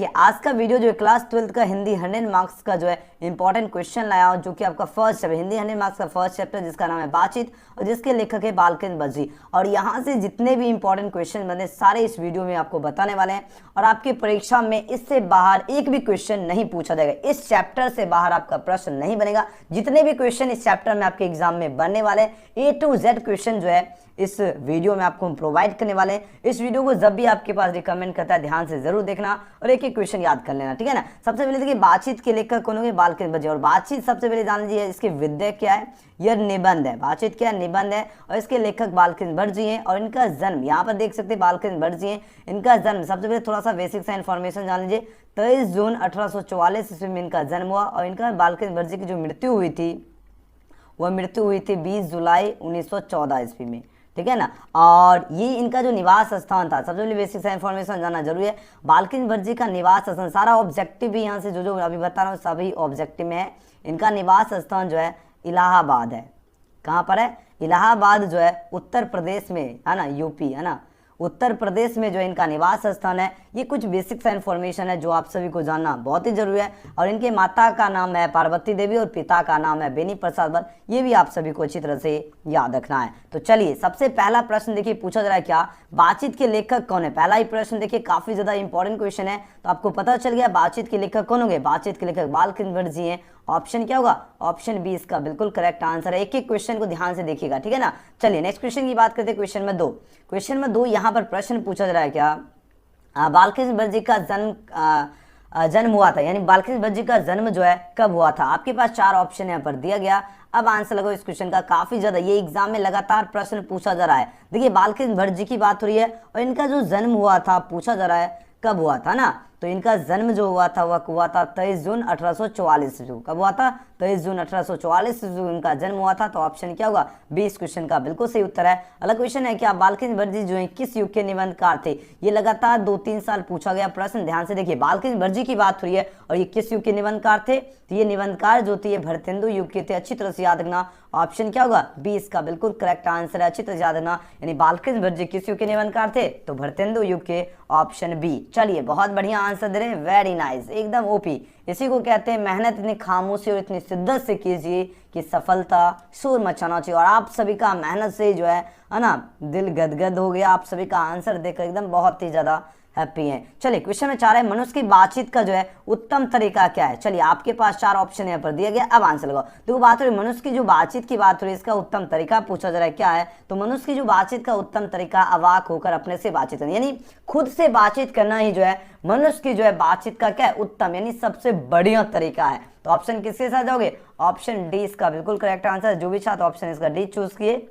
कि आज का वीडियो जो है क्लास 12 का हिंदी 100 मार्क्स का जो है इंपॉर्टेंट क्वेश्चन लाया हूं, जो कि आपका फर्स्ट चैप्टर हिंदी 100 मार्क्स का फर्स्ट चैप्टर जिसका नाम है बातचीत और जिसके लेखक है बालकृष्ण बज्जी। और यहाँ से जितने भी इंपॉर्टेंट क्वेश्चन बने सारे इस वीडियो में आपको बताने वाले हैं और आपकी परीक्षा में इससे बाहर एक भी क्वेश्चन नहीं पूछा जाएगा। इस चैप्टर से बाहर आपका प्रश्न नहीं बनेगा। जितने भी क्वेश्चन इस चैप्टर में आपके एग्जाम में बनने वाले हैं A to Z क्वेश्चन जो है इस वीडियो में आपको हम प्रोवाइड करने वाले हैं। इस वीडियो को जब भी आपके पास रिकमेंड करता है ध्यान से जरूर देखना और एक एक क्वेश्चन याद कर लेना, ठीक है ना। सबसे पहले देखिए बातचीत के लेखक कौन होंगे, बालकृष्ण बज्जी। और बातचीत सबसे पहले जान लीजिए इसके विषय क्या है, यह निबंध है। बातचीत क्या है, निबंध है और इसके लेखक बालकृष्ण बज्जी हैं। और इनका जन्म यहाँ पर देख सकते हैं बालकृष्ण बज्जी हैं। इनका जन्म सबसे पहले थोड़ा सा बेसिक सा इन्फॉर्मेशन जान लीजिए। 23 जून 1844 ईस्वी में इनका जन्म हुआ और इनका बालकृष्ण बज्जी की जो मृत्यु हुई थी वह मृत्यु हुई थी 20 जुलाई 1914 ईस्वी में, ठीक है ना। और ये इनका जो निवास स्थान था, सबसे पहले बेसिक सा इन्फॉर्मेशन जानना जरूरी है। बालकृष्ण बज्जी का निवास स्थान, सारा ऑब्जेक्टिव भी यहाँ से जो अभी बता रहा हूँ सभी ऑब्जेक्टिव में है। इनका निवास स्थान जो है इलाहाबाद है। कहाँ पर है, इलाहाबाद जो है उत्तर प्रदेश में है ना, यूपी है ना, उत्तर प्रदेश में जो इनका निवास स्थान है। ये कुछ बेसिक सा इन्फॉर्मेशन है जो आप सभी को जानना बहुत ही जरूरी है। और इनके माता का नाम है पार्वती देवी और पिता का नाम है बेनी प्रसाद भट्ट। ये भी आप सभी को अच्छी तरह से याद रखना है। तो चलिए सबसे पहला प्रश्न देखिए पूछा जा रहा है क्या, बातचीत के लेखक कौन है। पहला ही प्रश्न देखिए काफी ज्यादा इंपॉर्टेंट क्वेश्चन है। तो आपको पता चल गया बातचीत के लेखक कौन होंगे, बातचीत के लेखक बालकृष्ण बज्जी हैं। ऑप्शन क्या होगा, ऑप्शन बी इसका बिल्कुल करेक्ट आंसर है। एक एक क्वेश्चन को ध्यान से देखिएगा, ठीक है ना। चलिए नेक्स्ट क्वेश्चन की बात करते हैं। क्वेश्चन में 2, क्वेश्चन में 2 यहाँ पर प्रश्न पूछा जा रहा है क्या, बालकृष्ण बज्जी का जन्म हुआ था, यानी बालकृष्ण बज्जी का जन्म जो है कब हुआ था। आपके पास 4 ऑप्शन यहाँ पर दिया गया। अब आंसर लगाओ इस क्वेश्चन का। काफी ज्यादा ये एग्जाम में लगातार प्रश्न पूछा जा रहा है। देखिए बालकृष्ण बज्जी की बात हो रही है और इनका जो जन्म हुआ था पूछा जा रहा है कब हुआ था ना। तो इनका जन्म जो हुआ था वह हुआ था 23 जून 1844 ईस्वी। कब हुआ था, 23 जून 1844 ईस्वी इनका जन्म हुआ था। तो ऑप्शन क्या होगा, बी इस क्वेश्चन का बिल्कुल सही उत्तर है। अगला क्वेश्चन है क्या, बालकृष्ण बज्जी जो है किस युग के निबंधकार थे। ये लगातार 2-3 साल पूछा गया प्रश्न। ध्यान से देखिए बालकृष्ण बज्जी की बात हो रही है और ये किस युग के निबंधकार थे। तो ये निबंधकार जो थे भारतेंदु युग के थे। अच्छी तरह से याद रखना, ऑप्शन क्या होगा, बी इसका बिल्कुल करेक्ट आंसर है। अच्छी तरह से याद रखना, यानी बालकृष्ण बज्जी किस युग के निबंधकार थे, तो भारतेंदु युग के, ऑप्शन बी। चलिए बहुत बढ़िया आंसर दे रहे हैं, वेरी नाइस, एकदम ओपी। इसी को कहते हैं मेहनत इतनी खामोशी और इतनी शिद्दत से कीजिए कि सफलता शोर मचाना चाहिए। और आप सभी का मेहनत से जो है ना दिल गदगद हो गया। आप सभी का आंसर देखकर एकदम बहुत ही ज्यादा हैप्पी है। चलिए क्वेश्चन में 4 है, मनुष्य की बातचीत का जो है उत्तम तरीका क्या है। चलिए आपके पास 4 ऑप्शन यहाँ पर दिया गया। अब आंसर लगाओ। देखो बात हो रही मनुष्य की जो बातचीत की बात हो रही है, इसका उत्तम तरीका पूछा जा रहा है क्या है। तो मनुष्य की जो बातचीत का उत्तम तरीका अवाक होकर अपने से बातचीत करना, यानी खुद से बातचीत करना ही जो है मनुष्य की जो है बातचीत का क्या है, उत्तम यानी सबसे बढ़िया तरीका है। तो ऑप्शन किसके साथ जाओगे, ऑप्शन डी इसका बिल्कुल करेक्ट आंसर। जो भी छात्र ऑप्शन इसका डी चूज किए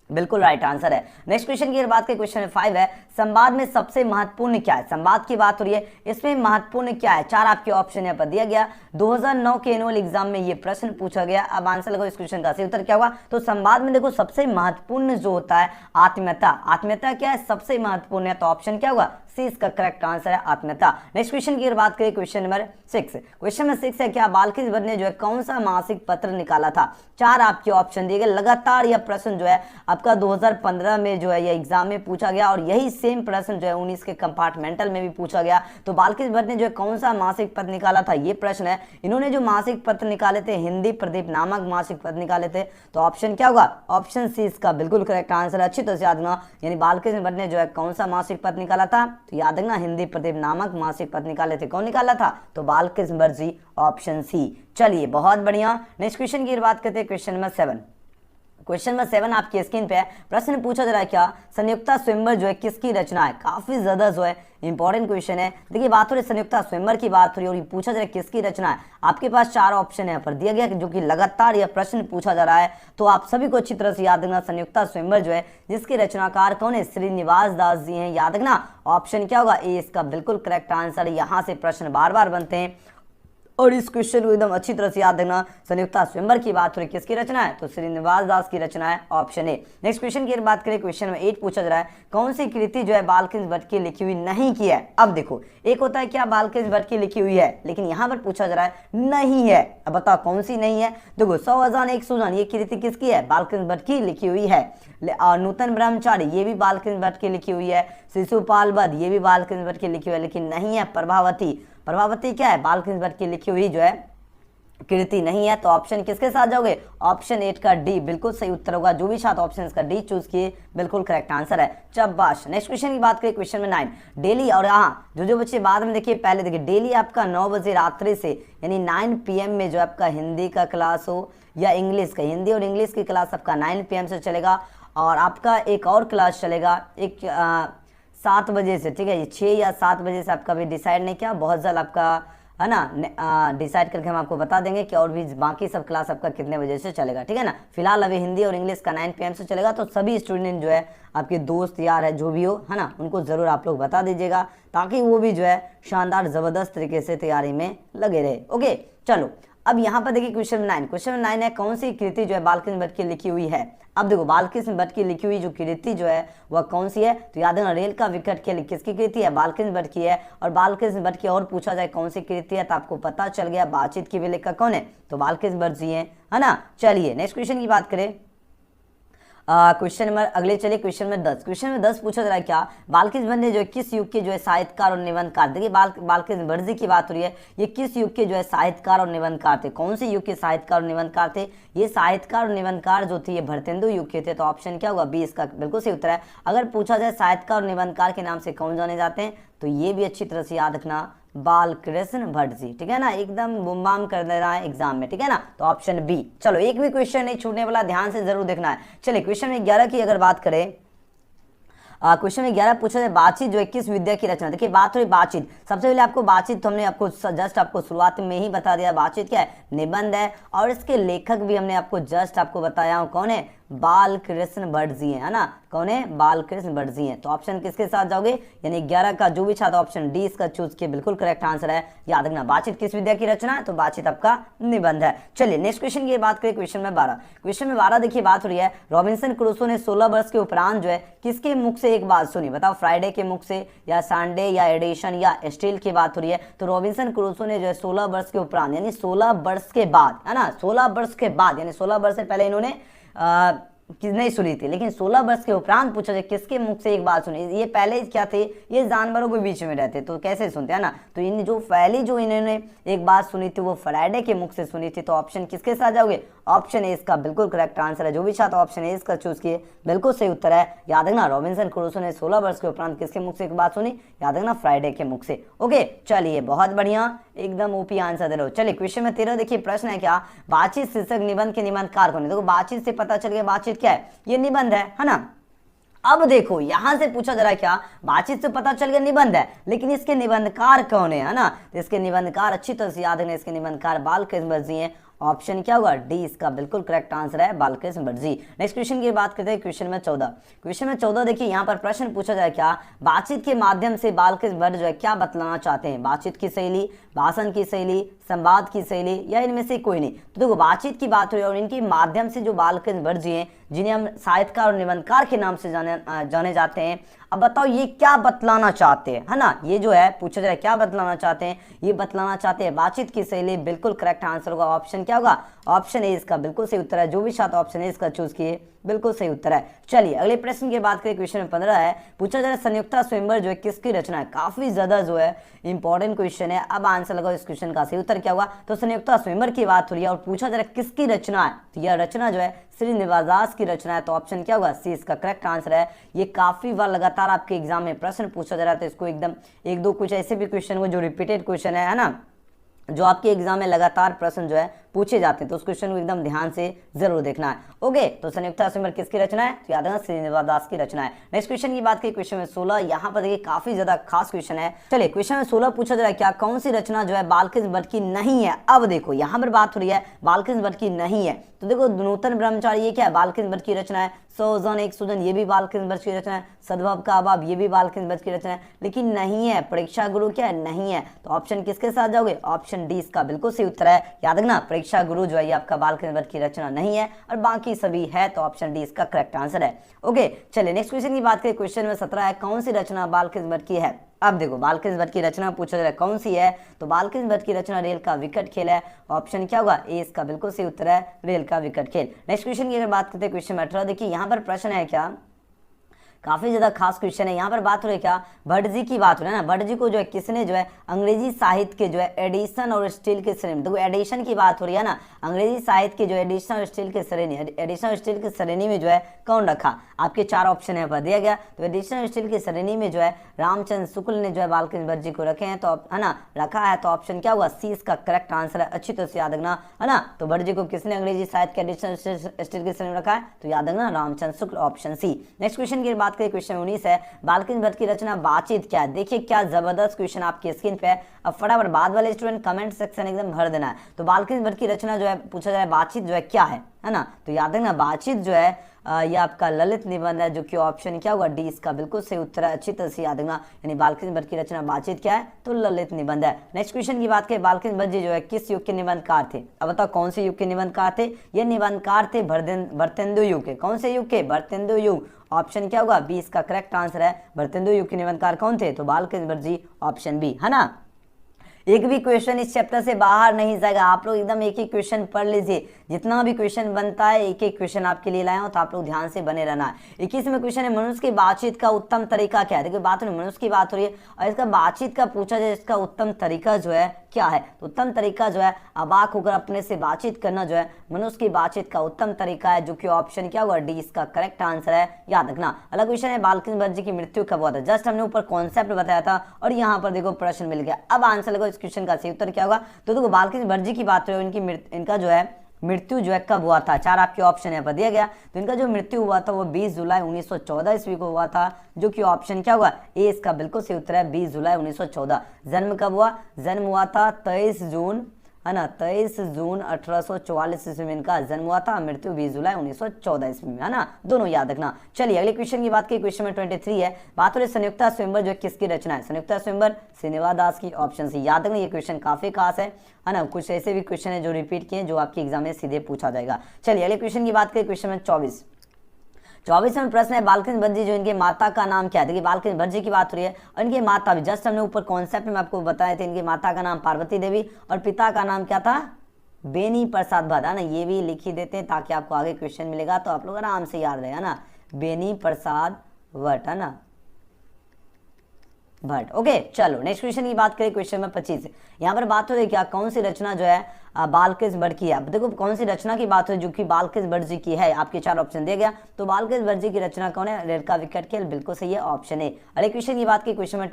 बिल्कुल राइट आंसर है। नेक्स्ट क्वेश्चन की बात करें, क्वेश्चन 5 है, संवाद में सबसे महत्वपूर्ण क्या है। संवाद की बात हो रही है, इसमें महत्वपूर्ण क्या है। 4 आपके ऑप्शन यहाँ पर दिया गया। 2009 के एनुअल एग्जाम में ये प्रश्न पूछा गया। अब आंसर लगाओ इस क्वेश्चन का सही उत्तर क्या होगा। तो संवाद में देखो सबसे महत्वपूर्ण जो होता है आत्मीयता। आत्मीयता क्या है, सबसे महत्वपूर्ण है। तो ऑप्शन क्या होगा, सी इसका करेक्ट आंसर है, आत्मीयता। नेक्स्ट क्वेश्चन की बात करें, क्वेश्चन नंबर 6। क्वेश्चन नंबर 6 है क्या, बालकृष्ण बज्जी ने जो है कौन सा मासिक पत्र निकाला था। 4 आपके ऑप्शन दिए गए। लगातार यह प्रश्न जो है आपका 2015 में जो है यह एग्जाम में पूछा गया और यही सेम प्रश्न जो है 19 के कंपार्टमेंटल में भी पूछा गया। तो बालकृष्ण बज्जी ने जो है कौन सा मासिक पत्र निकाला था, ये प्रश्न है। इन्होंने जो मासिक पत्र निकाले थे हिंदी प्रदीप नामक मासिक पत्र निकाले थे। तो ऑप्शन क्या होगा, ऑप्शन सी इसका बिल्कुल करेक्ट आंसर है। अच्छी तरह से याद रखना, यानी बालकृष्ण बज्जी ने जो है कौन सा मासिक पत्र निकाला था। तो याद रखना हिंदी प्रदीप नामक मासिक पत्र निकाले थे। कौन निकाला था, तो बालकृष्ण बज्जी, ऑप्शन सी। चलिए बहुत बढ़िया। नेक्स्ट क्वेश्चन की बात करते हैं, क्वेश्चन नंबर 7। क्वेश्चन नंबर 7 आपकी स्क्रीन पे है। प्रश्न पूछा जा रहा है क्या, संयुक्ता स्वयंवर जो है किसकी रचना है। काफी ज्यादा जो है इंपॉर्टेंट क्वेश्चन है। देखिए बात हो रही है संयुक्ता स्वयंवर की बात हो रही है और ये पूछा जा रहा है किसकी रचना है। आपके पास 4 ऑप्शन यहाँ पर दिया गया जो कि लगातार यह प्रश्न पूछा जा रहा है। तो आप सभी को अच्छी तरह से याद रखना, संयुक्ता स्वयंवर जो है जिसके रचनाकार कौन है, श्रीनिवास दास जी हैं। याद रखना, ऑप्शन क्या होगा, ए इसका बिल्कुल करेक्ट आंसर। यहाँ से प्रश्न बार बार बनते हैं और इस क्वेश्चन को एकदम अच्छी तरह से याद रखना। संयुक्ता स्वयंवर की बात हो रही, किसकी रचना है? तो श्रीनिवास दास की रचना है, ऑप्शन ए। नेक्स्ट क्वेश्चन की बात करें, क्वेश्चन में 8 पूछा जा रहा है, कौन सी कृति जो है बालकृष्ण भट्ट की लिखी हुई नहीं की है? अब देखो, एक होता है क्या बालकृष्ण भट्ट की लिखी हुई है, लेकिन यहाँ पर पूछा जा रहा है नहीं है। अब बताओ कौन सी नहीं है? देखो 100 अजान एक सुजान, ये कृति किसकी है? बालकृष्ण भट्ट की लिखी हुई है। नूतन ब्रह्मचारी, ये भी बालकृष्ण भट्ट की लिखी हुई है। शिशुपाल वध, ये भी बालकृष्ण भट्ट की लिखी हुई है, लेकिन नहीं है प्रभावती। प्रभावती क्या है? बालकृष्ण भट्ट की लिखी हुई जो है कृति नहीं है। तो ऑप्शन किसके साथ जाओगे? ऑप्शन 8 का डी बिल्कुल सही उत्तर होगा। जो भी सात ऑप्शन का डी चूज किए बिल्कुल करेक्ट आंसर है। चब्बाश। नेक्स्ट क्वेश्चन की बात करें, क्वेश्चन में 9 डेली, और यहाँ जो बच्चे बाद में देखिए, पहले देखिए डेली आपका 9 बजे रात्रि से यानी 9 PM में जो आपका हिंदी का क्लास हो या इंग्लिश का, हिंदी और इंग्लिश की क्लास आपका 9 PM से चलेगा, और आपका एक और क्लास चलेगा एक 7 बजे से, ठीक है, ये 6 या 7 बजे से आपका भी डिसाइड नहीं किया, बहुत जल्द आपका है ना डिसाइड करके हम आपको बता देंगे कि और भी बाकी सब क्लास आपका कितने बजे से चलेगा, ठीक है ना। फिलहाल अभी हिंदी और इंग्लिश का 9 PM से चलेगा, तो सभी स्टूडेंट जो है आपके दोस्त यार है जो भी हो, है ना, उनको ज़रूर आप लोग बता दीजिएगा, ताकि वो भी जो है शानदार ज़बरदस्त तरीके से तैयारी में लगे रहे। ओके, चलो अब यहाँ पर देखिए क्वेश्चन 9 है, कौन सी कृति जो है बालकृष्ण भट्ट की लिखी हुई है? अब देखो बालकृष्ण भट्ट की लिखी हुई जो कृति जो है वह कौन सी है? तो याद रखना, रेल का विकट के किसकी कृति है? बालकृष्ण भट्ट की है। और बालकृष्ण भट्ट की और पूछा जाए कौन सी कृति है, तो आपको पता चल गया, बातचीत की भी लेखक कौन है? तो बालकृष्ण भट्ट जी है ना। चलिए नेक्स्ट क्वेश्चन की बात करें, क्वेश्चन नंबर अगले चलिए, क्वेश्चन में 10। क्वेश्चन में 10 पूछा जा रहा है क्या? बालकृष्ण भट्ट ने जो किस युग के जो है साहित्यकार और निबंधकार, देखिए बालकृष्ण भट्ट जी की बात हो रही है, ये किस युग के जो है साहित्यकार और निबंधकार थे? कौन से युग के साहित्यकार और निबंधकार थे? ये साहित्यकार और निबंधकार जो थे ये भरतेंदु युग के थे। तो ऑप्शन क्या होगा? 20 का बिल्कुल सही उत्तर है। अगर पूछा जाए साहित्यकार और निबंधकार के नाम से कौन जाने जाते हैं, तो ये भी अच्छी तरह से याद रखना, बालकृष्ण भट्ट जी, ठीक है ना, एकदम बुम कर दे रहा है एग्जाम में, ठीक है ना। तो ऑप्शन बी। चलो एक भी क्वेश्चन नहीं छूटने वाला, ध्यान से जरूर देखना है। चलिए क्वेश्चन में 11 की अगर बात करें, क्वेश्चन में 11 पूछा जाए बातचीत जो है किस विद्या की रचना? देखिए बात हुई बातचीत, सबसे पहले आपको बातचीत तो हमने आपको जस्ट आपको शुरुआत में ही बता दिया, बातचीत क्या है? निबंध है, और इसके लेखक भी हमने आपको जस्ट आपको बताया हूं, कौन है? बालकृष्ण भट्ट जी है ना। कौन है? बालकृष्ण भट्ट जी हैं। तो ऑप्शन किसके साथ जाओगे? यानी 11 का जो भी छात्र ऑप्शन डी इसका चूज किया बिल्कुल करेक्ट आंसर है। याद रखना, बातचीत किस विद्या की रचना है? तो बातचीत आपका निबंध है। चलिए नेक्स्ट क्वेश्चन की बात करें, क्वेश्चन में 12। क्वेश्चन में 12 देखिए बात हो रही है, रॉबिन्सन क्रूसो ने 16 वर्ष के उपरांत जो है किसके मुख से एक बात सुनी? बताओ, फ्राइडे के मुख से या संडे या एडिशन या स्टील की बात हो रही है। तो रॉबिन्सन क्रूसो ने जो है 16 वर्ष के उपरांत यानी 16 वर्ष के बाद, है ना, 16 वर्ष के बाद यानी 16 वर्ष से पहले इन्होंने नहीं सुनी थी, लेकिन 16 वर्ष के उपरांत पूछा जाए किसके मुख से एक बात सुनी? ये पहले क्या थे? ये जानवरों के बीच में रहते, तो कैसे सुनते हैं ना। तो इन जो पहली जो इन्होंने एक बात सुनी थी वो फ्राइडे के मुख से सुनी थी। तो ऑप्शन किसके साथ जाओगे? ऑप्शन ए इसका बिल्कुल करेक्ट आंसर है। जो भी छात्र ऑप्शन ए इसका चूज किए बिल्कुल सही उत्तर है। याद रखना, रॉबिन्सन क्रूसो ने 16 वर्ष के उपरांत किसके मुख से एक बात सुनी? याद रखना, फ्राइडे के मुख से। ओके, चलिए बहुत बढ़िया, एकदम ओपी आंसर दे रहे हो। चलिए क्वेश्चन में 13 देखिए, प्रश्न है क्या? बातचीत शीर्षक निबंध के निबंधकार कौन है? देखो बातचीत से पता चल गया बातचीत क्या है, ये निबंध है ना। अब देखो यहां से पूछा जा रहा है क्या? बातचीत से पता चल गया निबंध है, लेकिन इसके निबंधकार कौन है ना। तो इसके निबंधकार अच्छी तरह से याद रखना, इसके निबंधकार बालकृष्ण भट्ट जी हैं। ऑप्शन क्या होगा? डी इसका बिल्कुल करेक्ट आंसर है, बालकृष्ण भट्ट जी। नेक्स्ट क्वेश्चन की बात करते हैं, क्वेश्चन में 14। क्वेश्चन में 14 देखिए, यहाँ पर प्रश्न पूछा जाए क्या? बातचीत के माध्यम से बालकृष्ण भट्ट जो है क्या बतलाना चाहते हैं? बातचीत की शैली, भाषण की शैली, संवाद की शैली, या इनमें से कोई नहीं। तो देखो बातचीत की बात हुई और इनके माध्यम से जो बालकृष्ण भट्ट जी हैं, जिन्हें हम साहित्यकार और निबंधकार के नाम से जाने जाते हैं, अब बताओ ये क्या बतलाना चाहते हैं, है ना। ये जो है पूछा जाए क्या बतलाना चाहते हैं? ये बतलाना चाहते हैं बातचीत की शैली, बिल्कुल करेक्ट आंसर होगा। ऑप्शन क्या होगा? ऑप्शन ए इसका बिल्कुल सही उत्तर है। जो भी छात्र ऑप्शन ए इसका चूज किए बिल्कुल सही उत्तर है। चलिए अगले प्रश्न की बात करें, क्वेश्चन में 15 है, पूछा जा रहा है संयुक्ता स्वयंवर जो है किसकी रचना है? काफी ज्यादा जो है इंपॉर्टेंट क्वेश्चन है। अब आंसर लगाओ इस क्वेश्चन का सही उत्तर क्या होगा? तो संयुक्ता स्वयंवर की बात हो रही है और पूछा जा रहा है किसकी रचना है? तो यह रचना जो है श्रीनिवास दास की रचना है। तो ऑप्शन क्या होगा? सी इसका करेक्ट आंसर है। ये काफी बार लगातार आपके एग्जाम में प्रश्न पूछा जा रहा है, तो इसको एकदम एक दो कुछ ऐसे भी क्वेश्चन हो जो रिपीटेड क्वेश्चन है ना, जो आपके एग्जाम में लगातार प्रश्न जो है पूछे जाते हैं, तो उस क्वेश्चन को एकदम ध्यान से जरूर देखना है। ओके, तो संयुक्ता स्वयंवर किसकी रचना है? तो याद रखना श्रीनिवास दास की रचना है। नेक्स्ट क्वेश्चन की बात करें, क्वेश्चन में 16, यहाँ पर देखिए काफी ज्यादा खास क्वेश्चन है। चलिए क्वेश्चन में 16 पूछा जा रहा है, क्या कौन सी रचना जो है बालकृष्ण भट्ट की नहीं है? अब देखो यहाँ पर बात हो रही है बालकृष्ण भट्ट की नहीं है, तो देखो नूतन ब्रह्मचारी ये क्या है? बालकृष्ण भट्ट की रचना है। सौजन एक सुजन ये भी बालकृष्ण भट्ट की रचना है। सद्भाव का अभाव ये भी बालकृष्ण भट्ट की रचना है, लेकिन नहीं है परीक्षा गुरु क्या है? नहीं है। तो ऑप्शन किसके साथ जाओगे? ऑप्शन डी इसका बिल्कुल सही उत्तर है। याद रखना परीक्षा गुरु जो है ये आपका बालकृष्ण भट्ट की रचना नहीं है और बाकी सभी है, तो ऑप्शन डी इसका करेक्ट आंसर है। ओके, चलिए नेक्स्ट क्वेश्चन की बात करें। क्वेश्चन में 17 है, कौन सी रचना बालकृष्ण भट्ट की है? अब देखो बालकृष्ण भट्ट की रचना पूछा जा रहा है कौन सी है, तो बालकृष्ण भट्ट की रचना रेल का विकट खेल है। ऑप्शन क्या होगा? ए इसका बिल्कुल सही उत्तर है, रेल का विकट खेल। नेक्स्ट क्वेश्चन की अगर बात करते हैं, क्वेश्चन 18 देखिए यहाँ पर प्रश्न है क्या, काफी ज्यादा खास क्वेश्चन है। यहाँ पर बात हो रही है क्या? भट्ट जी की बात हो रही है ना। भट्ट जी को जो है किसने जो है अंग्रेजी साहित्य के जो है एडिशन और स्टील के श्रेणी में, देखो एडिशन की बात हो रही है ना, अंग्रेजी साहित्य के जो एडिशन और स्टील के श्रेणी, एडिशन और स्टील की श्रेणी में जो है कौन रखा? आपके 4 ऑप्शन यहाँ पर दिया गया। तो एडिशन और स्टील की श्रेणी में जो है रामचंद्र शुक्ल ने जो है बालकृष्ण भट्ट जी को रखे हैं, तो है ना रखा है, तो ऑप्शन क्या हुआ? सी इसका करेक्ट आंसर है। अच्छी तरह से याद रखना, है ना। तो भट्ट जी को किसने अंग्रेजी साहित्य के एडिशन स्टील की श्रेणी में रखा है? तो याद रखना Ramchandra Shukla, option C. Next question की बात करें, क्वेश्चन 19 है, बालकृष्ण भट्ट की रचना बातचीत क्या है? देखिए क्या जबरदस्त क्वेश्चन आपकी स्क्रीन पे है। अब फटाफट बाद वाले स्टूडेंट कमेंट सेक्शन एकदम भर देना है। तो बालकृष्ण भट्ट की रचना जो है पूछा जाए बातचीत जो है क्या है ना। तो याद रखना बातचीत जो है ये आपका ललित निबंध है, जो कि ऑप्शन क्या होगा? डी इसका बिल्कुल सही उत्तर है। अच्छी तरह से याद रखना, यानी बालकृष्ण भट्ट की रचना बातचीत क्या है? तो ललित निबंध है। नेक्स्ट क्वेश्चन की बात करें, बालकृष्ण भट्ट जी जो है किस युग के निबंधकार थे? अब बताओ कौन से युग के निबंधकार थे? ये निबंधकार थे भरतेंदु युग के। कौन से युग के? भरतेंदु युग। ऑप्शन क्या होगा? बी इसका करेक्ट आंसर है। भरतेंदु युग के निबंधकार कौन थे? तो बालकृष्ण भट्ट जी, ऑप्शन बी, है ना। एक भी क्वेश्चन इस चैप्टर से बाहर नहीं जाएगा, आप लोग एकदम एक ही क्वेश्चन पढ़ लीजिए। जितना भी क्वेश्चन बनता है एक एक क्वेश्चन आपके लिए लाया हूं, तो आप लोग ध्यान से बने रहना है। 21वें क्वेश्चन है, मनुष्य की बातचीत का उत्तम तरीका क्या है? देखिए बात हो रही मनुष्य की बात हो रही है और इसका बातचीत का पूछा जाए, इसका उत्तम तरीका जो है क्या है? तो उत्तम तरीका जो है अबाक होकर अपने से बातचीत करना जो है मनुष्य की बातचीत का उत्तम तरीका है, जो कि ऑप्शन क्या होगा? डी इसका करेक्ट आंसर है। याद रखना। अगला क्वेश्चन है, बालकृष्ण भट्ट जी की मृत्यु कब हुआ था? जस्ट हमने ऊपर कॉन्सेप्ट बताया था और यहाँ पर देखो प्रश्न मिल गया। अब आंसर लगो इस क्वेश्चन का सही उत्तर क्या होगा? तो देखो बालकृष्ण भट्ट जी की बात हो, इनका जो है मृत्यु जो है कब हुआ था? 4 आपके ऑप्शन यहाँ पर दिया गया। तो इनका जो मृत्यु हुआ था वो 20 जुलाई 1914 ईस्वी को हुआ था, जो कि ऑप्शन क्या होगा? ए इसका बिल्कुल सही उत्तर है, 20 जुलाई 1914। जन्म कब हुआ? जन्म हुआ था 23 जून, है ना, 23 जून 1844 ईस्वी में इनका जन्म हुआ था। मृत्यु 20 जुलाई 1914 ईस्वी में, है ना। दोनों याद रखना। चलिए अगले क्वेश्चन की बात की, क्वेश्चन में 23 है, बात हो रही संयुक्ता स्वयंवर जो किसकी रचना है? संयुक्ता स्वयंवर श्रीनिवास दास की, ऑप्शन सी। याद रखना ये क्वेश्चन काफी खास है ना। कुछ ऐसे भी क्वेश्चन है जो रिपीट किए, जो आपके एग्जाम में सीधे पूछा जाएगा। चलिए अगले क्वेश्चन की बात करें, क्वेश्चन में 24वें प्रश्न है, बालकृष्ण भट्ट जी जो इनके माता का नाम क्या है? देखिए बालकृष्ण भट्ट जी की बात हो रही है और इनके माता भी जस्ट हमने ऊपर कॉन्सेप्ट में आपको बताए थे। इनके माता का नाम पार्वती देवी और पिता का नाम क्या था? बेनी प्रसाद भट्ट, है ना। ये भी लिख ही देते हैं ताकि आपको आगे क्वेश्चन मिलेगा तो आप लोग आराम से याद रहेगा ना। बेनी प्रसाद भट्ट, है ना, भट्ट। ओके, चलो नेक्स्ट क्वेश्चन की बात करें, क्वेश्चन में 25। यहाँ पर बात हो रही है क्या कौन सी रचना जो है बालकृष्ण भट्ट की है? अब देखो कौन सी रचना की बात हो जो कि बालकृष्ण भट्ट जी की है। आपके 4 ऑप्शन दिया गया। तो बालकृष्ण भट्ट जी की रचना कौन है? रेल का विकट खेल, बिल्कुल सही है, ऑप्शन ए। अगले क्वेश्चन की बात की, क्वेश्चन में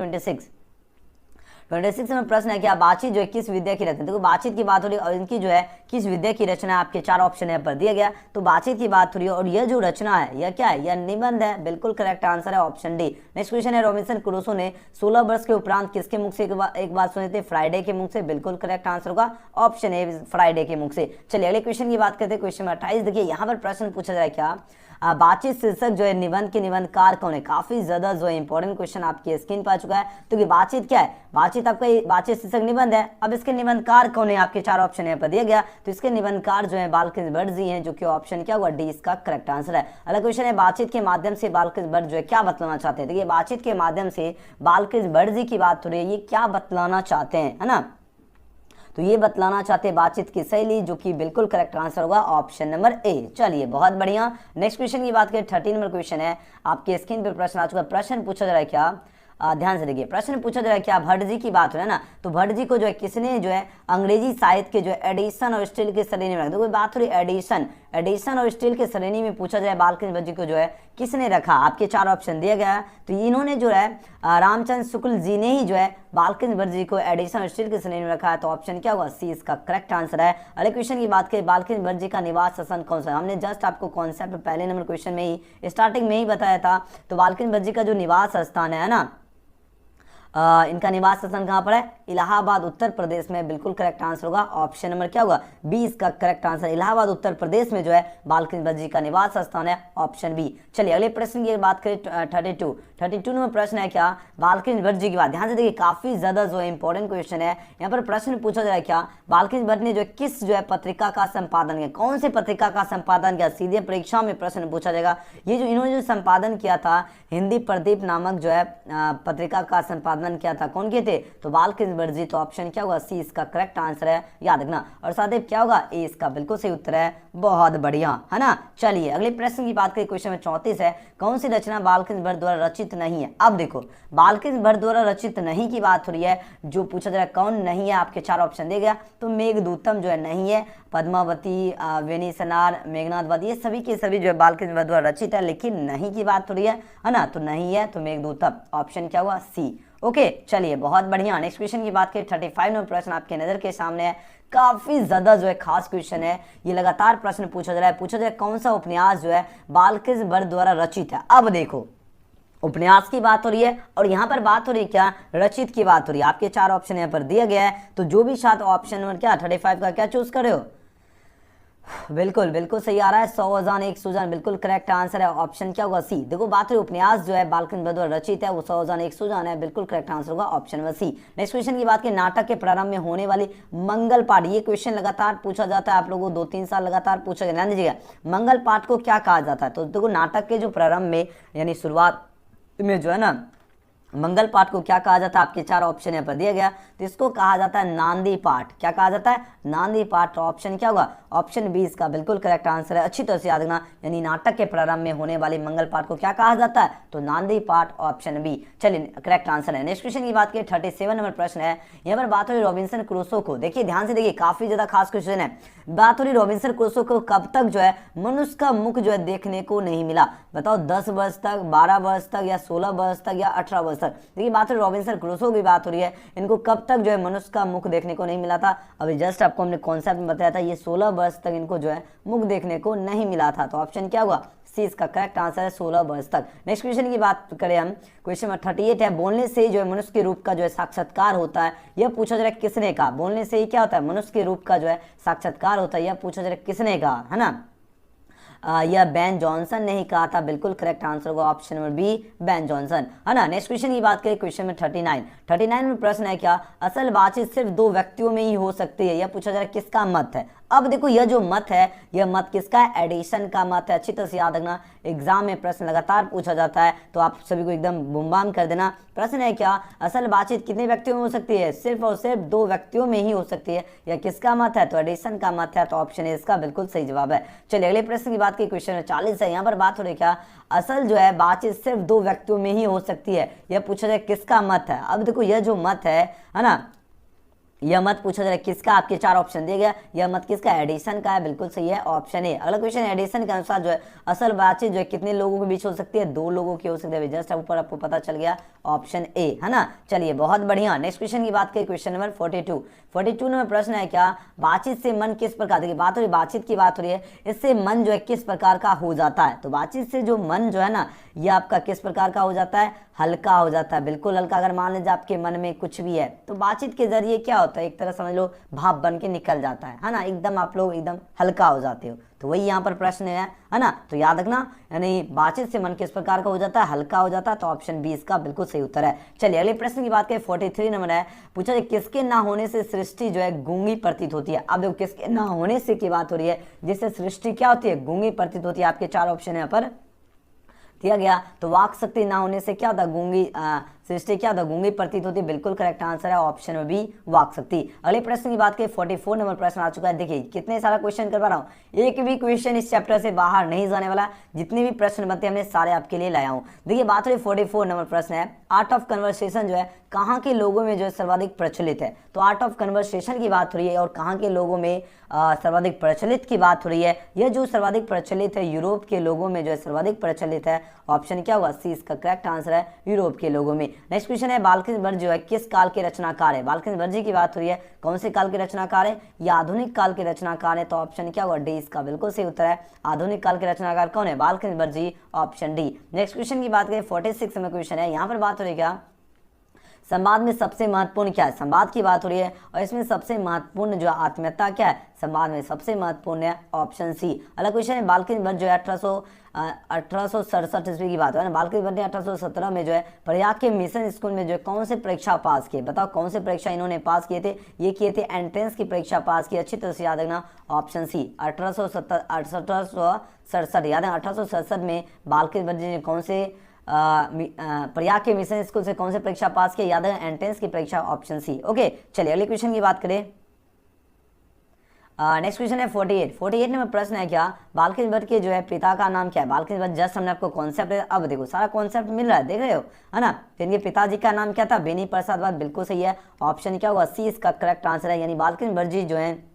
26 में प्रश्न है कि बातचीत जो है किस विद्या की रचना? देखो बातचीत की बात हो रही है और इनकी जो है किस विद्या की रचना है? आपके 4 ऑप्शन यहाँ पर दिया गया। तो बातचीत की बात हो रही है और यह जो रचना है यह क्या है? यह निबंध है, बिल्कुल करेक्ट आंसर है, ऑप्शन डी। नेक्स्ट क्वेश्चन है, रॉबिन्सन क्रूसो ने 16 वर्ष के उपरांत किसके मुख से एक बात सुनी थी? फ्राइडे के मुख से, बिल्कुल करेक्ट आंसर होगा, ऑप्शन ए, फ्राइडे के मुख से। चलिए अगले क्वेश्चन की बात करते हैं, क्वेश्चन में 28। देखिए यहाँ पर प्रश्न पूछा जाए क्या बातचीत शीर्षक जो है निबंध के निबंधकार कौन है? काफी ज्यादा जो है इंपॉर्टेंट क्वेश्चन आपकी स्क्रीन पर आ चुका है। तो कि बातचीत क्या है? बातचीत आपका बातचीत शीर्षक निबंध है। अब इसके निबंधकार कौन है? आपके 4 ऑप्शन यहाँ पर दिया गया। तो इसके निबंधकार जो है बालकृष्ण भट्ट जी हैं, जो कि ऑप्शन क्या हुआ? डी इसका करेक्ट आंसर है। अगला क्वेश्चन है, बातचीत के माध्यम से बालकृष्ण भट्ट जो है क्या बतलाना चाहते हैं? देखिए बातचीत के माध्यम से बालकृष्ण भट्ट जी की बात हो रही है, ये क्या बतलाना चाहते हैं, है ना। तो ये बतलाना चाहते हैं बातचीत की शैली, जो कि बिल्कुल करेक्ट आंसर होगा, ऑप्शन नंबर ए। चलिए बहुत बढ़िया। नेक्स्ट क्वेश्चन की बात करें, 13 नंबर क्वेश्चन है, आपके स्क्रीन पर प्रश्न आ चुका है। प्रश्न पूछा जा रहा है क्या? ध्यान से देखिए, प्रश्न पूछा जा रहा है क्या भट्ट जी की बात हो रहा है ना। तो भट्ट जी को जो है किसने जो है अंग्रेजी साहित्य के जो है एडिशन और स्टील की श्रेणी में रखा? तो कोई बात हो रही है एडिशन, एडिशन और स्टील की श्रेणी में पूछा जाए बालकृष्ण भज्जी को जो है किसने रखा, आपके 4 ऑप्शन दिया गया है। तो इन्होंने जो है रामचंद्र शुक्ल जी ने ही जो है बालकृष्ण भज्जी को एडिशन और स्टील की श्रेणी में रखा है। तो ऑप्शन क्या होगा, सी इसका करेक्ट आंसर है। अगले क्वेश्चन की बात करें, बालकृष्ण भज्जी का निवास स्थान कौन सा है। हमने जस्ट आपको कॉन्सेप्ट पहले नंबर क्वेश्चन में ही स्टार्टिंग में ही बताया था। तो बालकृष्ण भज्जी का जो निवास स्थान है ना, इनका निवास स्थान कहां पर है, इलाहाबाद उत्तर प्रदेश में। बिल्कुल करेक्ट आंसर होगा ऑप्शन नंबर क्या होगा, बी इसका करेक्ट आंसर। इलाहाबाद उत्तर प्रदेश में जो है बालकृष्ण भज्जी का निवास स्थान है, ऑप्शन बी। चलिए अगले प्रश्न की बात करें 32 नंबर प्रश्न है क्या, बालकृष्ण भज्जी की बात ध्यान से देखिए, काफी ज्यादा जो है इंपॉर्टेंट क्वेश्चन है। यहाँ पर प्रश्न पूछा जा रहा है क्या, बालकृष्ण भज्जी ने जो किस जो है पत्रिका का संपादन किया, कौन से पत्रिका का संपादन किया, सीधे परीक्षा में प्रश्न पूछा जाएगा। ये जो इन्होंने जो संपादन किया था, हिंदी प्रदीप नामक जो है पत्रिका का संपादन किया था, कौन किए थे, तो बालकृष्ण भज्जी। तो ऑप्शन क्या होगा, सी इसका करेक्ट आंसर है, याद रखना। और साथ ही क्या होगा, ए इसका बिल्कुल सही उत्तर है, बहुत बढ़िया है ना। चलिए अगले प्रश्न की बात करें, क्वेश्चन में 34 है, कौन सी रचना बालकृष्ण भट्ट द्वारा रचित नहीं है। अब देखो बालकृष्ण भट्ट द्वारा रचित नहीं की बात हो रही है, जो पूछा जा रहा है कौन नहीं है, आपके 4 ऑप्शन दे गया। तो मेघदूतम जो है नहीं है, पद्मावती, वेनिसनार, मेघनाथवध, ये सभी के सभी जो है बालकृष्ण भट्ट द्वारा रचित है, लेकिन नहीं की बात हो रही है ना। तो नहीं है, तो मेघदूतम ऑप्शन क्या हुआ, सी। ओके चलिए बहुत बढ़िया। नेक्स्ट क्वेश्चन की बात करें, 35 नंबर प्रश्न आपके नजर के सामने है, काफी ज्यादा जो है खास क्वेश्चन है। ये लगातार प्रश्न पूछा जा रहा है, पूछा जा रहा है कौन सा उपन्यास जो है बालकृष्ण भट्ट द्वारा रचित है। अब देखो उपन्यास की बात हो रही है और यहाँ पर बात हो रही है क्या, रचित की बात हो रही है। आपके 4 ऑप्शन यहाँ पर दिया गया है, तो जो भी साथ ऑप्शन नंबर क्या 35 का क्या चूज कर रहे हो, बिल्कुल बिल्कुल सही आ रहा है, 100,001 सुजान, बिल्कुल करेक्ट आंसर है। ऑप्शन क्या होगा, सी। देखो बात रही उपन्यास जो है बालकृष्ण भट्ट द्वारा रचित है, वो 100,001 सुजान है, बिल्कुल करेक्ट आंसर होगा option number C. Next question की बात करें, नाटक के प्रारंभ में होने वाली मंगल पाठ, ये क्वेश्चन लगातार पूछा जाता है, आप लोगों को 2-3 साल लगातार पूछा गया, ध्यान दीजिएगा। मंगल पाठ को क्या कहा जाता है, तो देखो नाटक के जो प्रारंभ में यानी शुरुआत में जो है ना मंगल पाठ को क्या कहा जाता है, आपके 4 ऑप्शन यहाँ पर दिया गया। तो इसको कहा जाता है नांदी पाठ। क्या कहा जाता है, नांदी पाठ। तो ऑप्शन क्या होगा, ऑप्शन बी इसका बिल्कुल करेक्ट आंसर है। अच्छी तरह से याद रखना, यानी नाटक के प्रारंभ में होने वाली मंगल पाठ को क्या कहा जाता है, तो नांदी पाठ, ऑप्शन बी। चलिए करेक्ट आंसर है। नेक्स्ट क्वेश्चन की बात करें, 37 नंबर प्रश्न है, यहाँ पर बात हो रही रॉबिन्सन क्रूसो को। देखिए ध्यान से देखिए, काफी ज्यादा खास क्वेश्चन है। बात हो रही रॉबिन्सन क्रूसो को कब तक जो है मनुष्य का मुख जो है देखने को नहीं मिला, बताओ 10 वर्ष तक, 12 वर्ष तक, या 16 वर्ष तक, या 18 वर्ष तक। देखिए बात हो रही रॉबिन्सन क्रूसो की बात हो रही है, इनको कब तक जो है मनुष्य का मुख देखने को नहीं मिला था। अभी जस्ट आपको हमने कॉन्सेप्ट में बताया था, ये 16 वर्ष तक इनको जो है मुख देखने को नहीं मिला था। तो ऑप्शन क्या हुआ, सी इसका करेक्ट आंसर है, 16 वर्ष तक। नेक्स्ट क्वेश्चन की बात करें हम, क्वेश्चन नंबर 38 है, बोलने से ही जो है मनुष्य के रूप का जो है साक्षात्कार होता है, यह पूछा जा रहा है किसने कहा। बोलने से ही क्या होता है, मनुष्य के रूप का जो है साक्षात्कार होता है, यह पूछा जा रहा है किसने कहा, है ना। यह बेन जॉनसन ने ही कहा था, बिल्कुल करेक्ट आंसर होगा option number B, Ben Johnson, है ना। नेक्स्ट क्वेश्चन की बात करें, क्वेश्चन में 39 में प्रश्न है क्या, असल बातचीत सिर्फ 2 व्यक्तियों में ही हो सकती है, यह पूछा जा रहा है किसका मत है। अब देखो यह जो मत है, यह मत किसका है, एडिशन का मत है। अच्छी तरह से याद रखना, एग्जाम में प्रश्न लगातार पूछा जाता है, तो आप सभी को एकदम बुमबाम कर देना। प्रश्न है क्या, असल बातचीत कितने व्यक्तियों में हो सकती है, सिर्फ और सिर्फ 2 व्यक्तियों में ही हो सकती है, यह किसका मत है, तो एडिशन का मत है। तो ऑप्शन ए इसका बिल्कुल सही जवाब है। चलिए अगले प्रश्न की बात की, क्वेश्चन 40 है, यहाँ पर बात हो रही है क्या, असल जो है बातचीत सिर्फ 2 व्यक्तियों में ही हो सकती है, यह पूछा जाए किसका मत है। अब देखो यह जो मत है ना, यह मत पूछा जा रहा है किसका, आपके 4 ऑप्शन दिए गया, यह मत किसका, एडिशन का है, बिल्कुल सही है ऑप्शन ए। अगला क्वेश्चन, एडिशन के अनुसार जो है असल बातचीत जो है कितने लोगों के बीच हो सकती है, 2 लोगों की हो सकती है। जस्ट ऊपर आपको पता चल गया ऑप्शन ए, है ना। चलिए बहुत बढ़िया। नेक्स्ट क्वेश्चन की बात करें, क्वेश्चन नंबर 42 नंबर प्रश्न है क्या, बातचीत से मन किस प्रकार, देखिए बात हो रही बातचीत की बात हो रही है, इससे मन जो है किस प्रकार का हो जाता है। तो बातचीत से जो मन जो है ना, यह आपका किस प्रकार का हो जाता है, हल्का हो जाता है, बिल्कुल हल्का। अगर मान लीजिए आपके मन में कुछ भी है, तो बातचीत के जरिए क्या होता है, एक तरह समझ लो भाप बन के निकल जाता है ना, एकदम आप लोग एकदम हल्का हो जाते हो। तो वही यहाँ पर प्रश्न है ना। तो याद रखना, यानी बातचीत से मन किस प्रकार का हो जाता है, हल्का हो जाता है। तो ऑप्शन बी इसका बिल्कुल सही उत्तर है। चलिए अगले प्रश्न की बात करें, 43 नंबर है, पूछा जाए किसके ना होने से सृष्टि जो है गूंगी प्रतीत होती है। अब देखो किसके ना होने से की बात हो रही है, जिससे सृष्टि क्या होती है, गूंगी प्रतीत होती है। आपके 4 ऑप्शन यहाँ पर दिया गया। तो वाक शक्ति ना होने से क्या होता है, गूंगी सृष्टि क्या होता है, गूंगी प्रतीत होती है। बिल्कुल करेक्ट आंसर है ऑप्शन में बी, वाक शक्ति। अगले प्रश्न की बात करें, 44 नंबर प्रश्न आ चुका है। देखिए कितने सारा क्वेश्चन कर पा रहा हूँ, एक भी क्वेश्चन इस चैप्टर से बाहर नहीं जाने वाला। जितने भी प्रश्न बनते हमने सारे आपके लिए लाया हूँ। देखिए बात हो रही 44 नंबर प्रश्न है, आर्ट ऑफ कन्वर्सेशन जो है कहाँ के लोगों में जो है सर्वाधिक प्रचलित है। तो आर्ट ऑफ कन्वर्सेशन की बात हो रही है और कहाँ के लोगों में सर्वाधिक प्रचलित की बात हो रही है। यह जो सर्वाधिक प्रचलित है यूरोप के लोगों में जो है सर्वाधिक प्रचलित है। ऑप्शन क्या होगा, सी इसका करेक्ट आंसर है, यूरोप के लोगों में। नेक्स्ट क्वेश्चन है, बाल्किन जो है किस काल के रचनाकार है। बाल्किन जी की बात हो रही है, कौन से काल के रचनाकार है, या आधुनिक काल के रचनाकार है। तो ऑप्शन क्या होगा, डी इसका बिल्कुल सही उत्तर है। आधुनिक काल के रचनाकार कौन है, बाल्किन जी, ऑप्शन डी। नेक्स्ट क्वेश्चन की बात करें, 46 में क्वेश्चन है, यहाँ पर बात हो रही है क्या, संवाद में सबसे महत्वपूर्ण क्या है। संवाद की बात हो रही है और इसमें सबसे महत्वपूर्ण जो आत्मीयता क्या है, संवाद में सबसे महत्वपूर्ण है, ऑप्शन सी। अगला क्वेश्चन है, बाल्किन जो है 1867 ईस्वी की बात है ना। बाल्किन ने 1817 में जो है प्रयाग के मिशन स्कूल में जो है कौन से परीक्षा पास किए। बताओ कौन से परीक्षा इन्होंने पास किए थे, ये किए थे एंट्रेंस की परीक्षा पास की। अच्छी तरह से याद रखना, ऑप्शन सी 1867 याद है। 1867 में बाल्किन जी ने कौन से प्रयाग के मिशन स्कूल से कौन से परीक्षा पास किया, याद है एंट्रेंस की परीक्षा, ऑप्शन सी। ओके चलिए अगले क्वेश्चन की बात करें। नेक्स्ट क्वेश्चन है 48 नंबर प्रश्न है क्या, बाल्किन के जो है पिता का नाम क्या है। बाल्किन जस्ट हमने आपको कॉन्सेप्ट, अब देखो सारा कॉन्सेप्ट मिल रहा है, देख रहे हो है ना। तो इनके पिताजी का नाम क्या था, बेनी प्रसाद। बात बिल्कुल सही है, ऑप्शन क्या होगा, सी इसका करेक्ट आंसर है। यानी बाल्किन जी जो है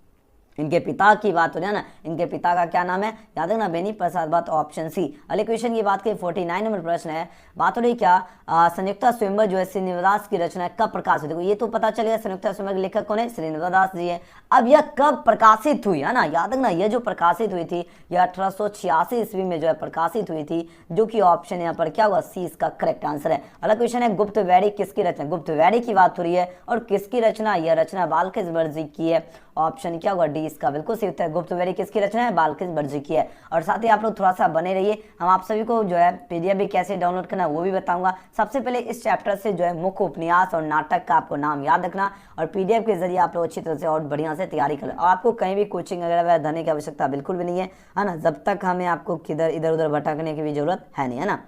इनके पिता की बात हो रही है ना, इनके पिता का क्या नाम है, याद रखना बेनी प्रसाद। बात ऑप्शन सी। अगले क्वेश्चन की बात करें, 49 नंबर प्रश्न है, बात हो रही क्या, संयुक्ता स्वयंवर जो है श्रीनिवास की रचना कब प्रकाशित। देखो ये तो पता चलेगा संयुक्ता स्वयंवर के लेखक कौन है, श्रीनिवास जी है। अब यह कब प्रकाशित हुई है ना, याद रखना यह जो प्रकाशित हुई थी यह 1886 ईस्वी में जो है प्रकाशित हुई थी, जो कि ऑप्शन यहाँ पर क्या हुआ, सी इसका करेक्ट आंसर है। अगला क्वेश्चन है, गुप्त वैरी किसकी रचना। गुप्त वैरी की बात हो रही है और किसकी रचना, यह रचना बाल्किन जी की है। ऑप्शन क्या होगा, डी इसका बिल्कुल सही उत्तर है। गुप्त वैरी किसकी रचना है, बाल्किन जी की है। और साथ ही आप लोग थोड़ा सा बने रहिए, हम आप सभी को जो है पीडीएफ भी कैसे डाउनलोड करना वो भी बताऊंगा। सबसे पहले इस चैप्टर से जो है मुख्य उपन्यास और नाटक का आपको नाम याद रखना और पीडीएफ के जरिए आप लोग अच्छी तरह से और बढ़िया से तैयारी कर। और आपको कहीं भी कोचिंग वगैरह धरने की आवश्यकता बिल्कुल भी नहीं है ना। जब तक हमें आपको किधर इधर उधर भटकने की भी जरूरत है नहीं, है ना।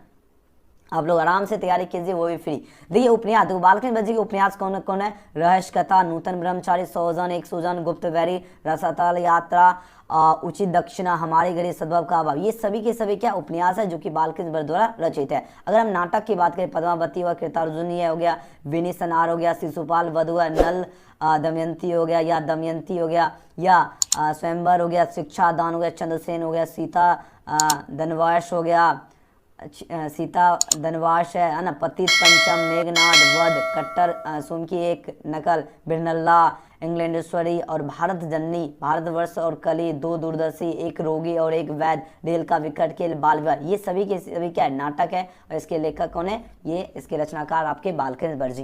आप लोग आराम से तैयारी कीजिए, वो भी फ्री। देखिए उपन्यास, तो बाल्किन जी के उपन्यास कौन कौन है, रहस्य कथा, नूतन ब्रह्मचारी, सोजन एक सुजन, गुप्त वैरी, रसातल यात्रा, उचित दक्षिणा, हमारी घड़ी, सद्भाव का अभाव, ये सभी के सभी क्या उपन्यास है जो कि बाल्किन द्वारा रचित है। अगर हम नाटक की बात करें, पद्मावती व कृतार्जुनी हो गया, विनिसनार हो गया, शिशुपाल वधु है, नल दमयंती हो गया या दमयंती हो गया, या स्वयंवर हो गया, शिक्षा दान हो गया, चंद्रसेन हो गया, सीता धनवास हो गया, सीता धनवास है ना, पतित पंचम, मेघनाद, वध, कट्टर सुमकी एक नकल, बिरनल्ला, इंग्लैंडेश्वरी और भारत जननी, भारतवर्ष और कली, दो दूरदर्शी, एक रोगी और एक वैद्य, रेल का विकट, खेल, बाल विवाह, ये सभी के सभी क्या है, नाटक है। और इसके लेखक कौन है, ये इसके रचनाकार आपके बाल्किन जी।